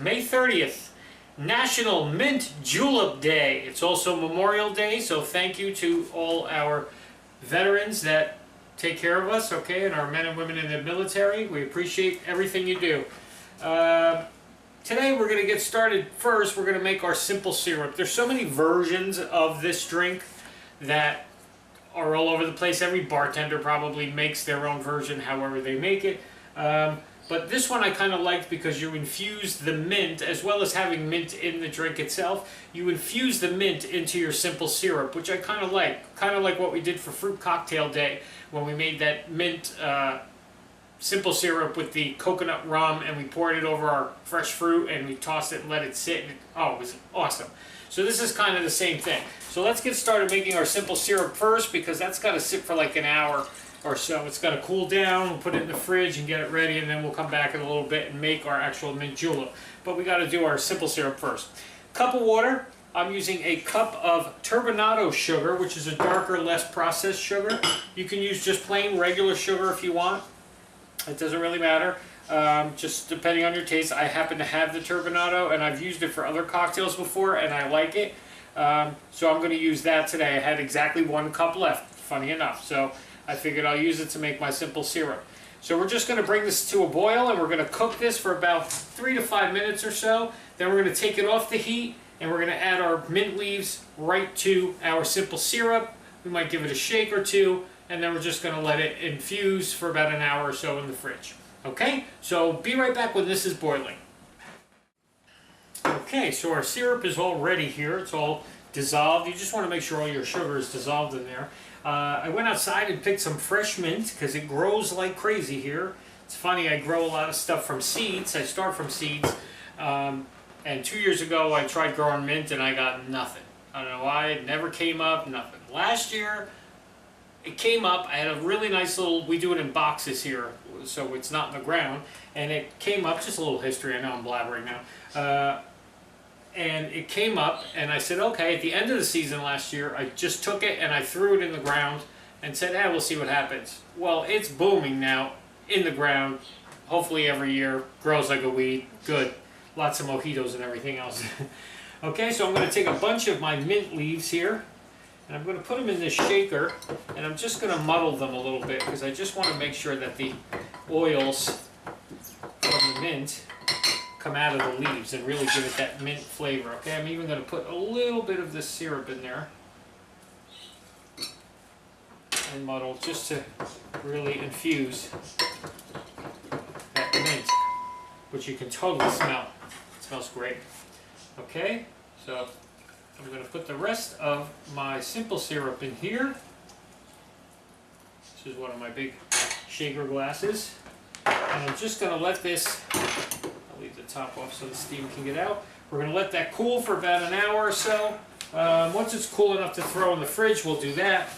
May 30th, National Mint Julep Day. It's also Memorial Day, so thank you to all our veterans that take care of us, okay, and our men and women in the military. We appreciate everything you do. Today we're going to get started. First, we're going to make our simple syrup. There's so many versions of this drink that are all over the place. Every bartender probably makes their own version however they make it. But this one I kind of liked because you infuse the mint, as well as having mint in the drink itself, you infuse the mint into your simple syrup, which I kind of like. Kind of like what we did for Fruit Cocktail Day when we made that mint simple syrup with the coconut rum and we poured it over our fresh fruit and we tossed it and let it sit. Oh, it was awesome. So this is kind of the same thing. So let's get started making our simple syrup first, because that's got to sit for like an hour or so. It's got to cool down. We'll put it in the fridge and get it ready, and then we'll come back in a little bit and make our actual mint julep. But we got to do our simple syrup first. Cup of water. I'm using a cup of turbinado sugar, which is a darker, less processed sugar. You can use just plain regular sugar if you want. It doesn't really matter. Just depending on your taste. I happen to have the turbinado, and I've used it for other cocktails before, and I like it. So I'm going to use that today. I had exactly 1 cup left, funny enough. So I figured I'll use it to make my simple syrup. So we're just going to bring this to a boil, and we're going to cook this for about 3 to 5 minutes or so. Then we're going to take it off the heat, and we're going to add our mint leaves right to our simple syrup. We might give it a shake or two, and then we're just going to let it infuse for about an hour or so in the fridge. Okay, so be right back when this is boiling. Okay, so our syrup is all ready here. It's all dissolved. You just want to make sure all your sugar is dissolved in there. I went outside and picked some fresh mint because it grows like crazy here. It's funny, I grow a lot of stuff from seeds. I start from seeds. And 2 years ago I tried growing mint and I got nothing. I don't know why. It never came up, nothing. Last year it came up. I had a really nice little, we do it in boxes here, so it's not in the ground. And it came up, just a little history, I know I'm blabbering now. And it came up, and I said, okay, at the end of the season last year, I just took it and I threw it in the ground and said, we'll see what happens. Well, it's booming now in the ground, hopefully every year, grows like a weed, good. Lots of mojitos and everything else. Okay, so I'm going to take a bunch of my mint leaves here, and I'm going to put them in this shaker, and I'm just going to muddle them a little bit because I just want to make sure that the oils from the mint come out of the leaves and really give it that mint flavor. Okay, I'm even going to put a little bit of this syrup in there and muddle just to really infuse that mint, which you can totally smell. It smells great. Okay, so I'm going to put the rest of my simple syrup in here. This is one of my big shaker glasses, and I'm just going to let this, leave the top off so the steam can get out. We're going to let that cool for about an hour or so. Once it's cool enough to throw in the fridge, we'll do that.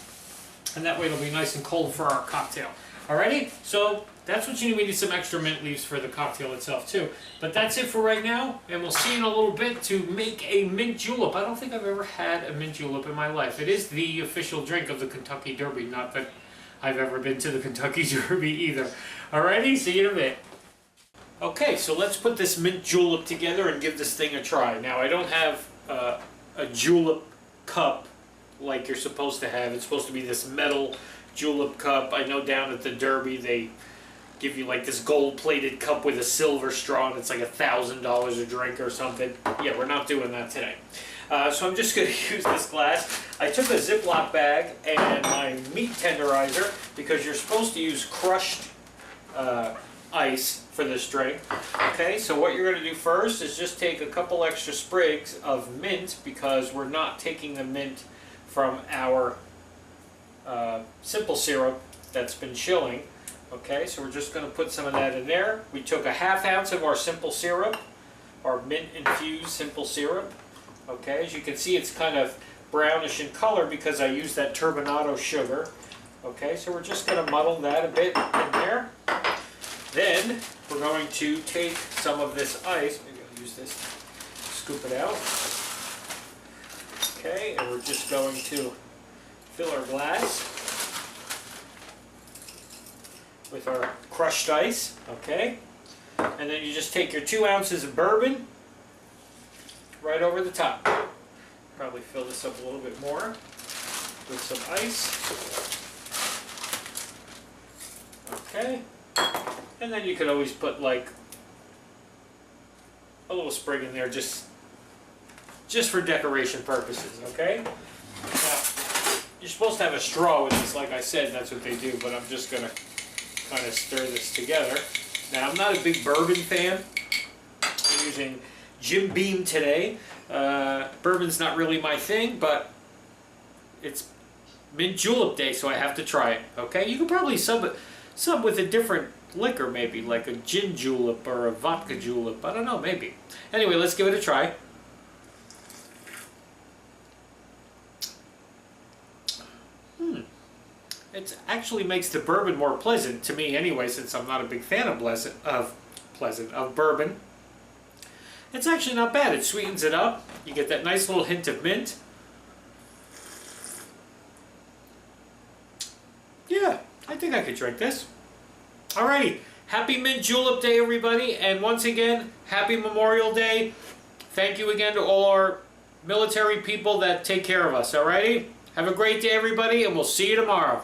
And that way it'll be nice and cold for our cocktail. Alrighty? So that's what you need. We need some extra mint leaves for the cocktail itself too. But that's it for right now. And we'll see you in a little bit to make a mint julep. I don't think I've ever had a mint julep in my life. It is the official drink of the Kentucky Derby. Not that I've ever been to the Kentucky Derby either. Alrighty? See you in a bit. Okay, so let's put this mint julep together and give this thing a try. Now, I don't have a julep cup like you're supposed to have. It's supposed to be this metal julep cup. I know down at the Derby they give you like this gold-plated cup with a silver straw, and it's like $1,000 a drink or something. Yeah, we're not doing that today. So I'm just going to use this glass. I took a Ziploc bag and my meat tenderizer, because you're supposed to use crushed ice for this drink. Okay, so what you're going to do first is just take a couple extra sprigs of mint, because we're not taking the mint from our simple syrup that's been chilling. Okay, so we're just going to put some of that in there. We took a ½ ounce of our simple syrup, our mint infused simple syrup. Okay, as you can see, it's kind of brownish in color because I used that turbinado sugar. Okay, so we're just going to muddle that a bit in there. Then we're going to take some of this ice, maybe I'll use this, scoop it out. Okay, and we're just going to fill our glass with our crushed ice. Okay, and then you just take your 2 ounces of bourbon, right over the top. Probably fill this up a little bit more with some ice. Okay. And then you could always put like a little sprig in there just for decoration purposes, okay? Now, you're supposed to have a straw with this, like I said, that's what they do, but I'm just gonna kind of stir this together. Now, I'm not a big bourbon fan. I'm using Jim Beam today. Bourbon's not really my thing, but it's mint julep day, so I have to try it, okay? You could probably sub with a different liquor, maybe, like a gin julep or a vodka julep. I don't know, maybe. Anyway, let's give it a try. It actually makes the bourbon more pleasant to me anyway, since I'm not a big fan of bourbon. It's actually not bad. It sweetens it up. You get that nice little hint of mint. Yeah, I think I could drink this. Alrighty, happy Mint Julep Day, everybody, and once again, happy Memorial Day. Thank you again to all our military people that take care of us, alrighty? Have a great day, everybody, and we'll see you tomorrow.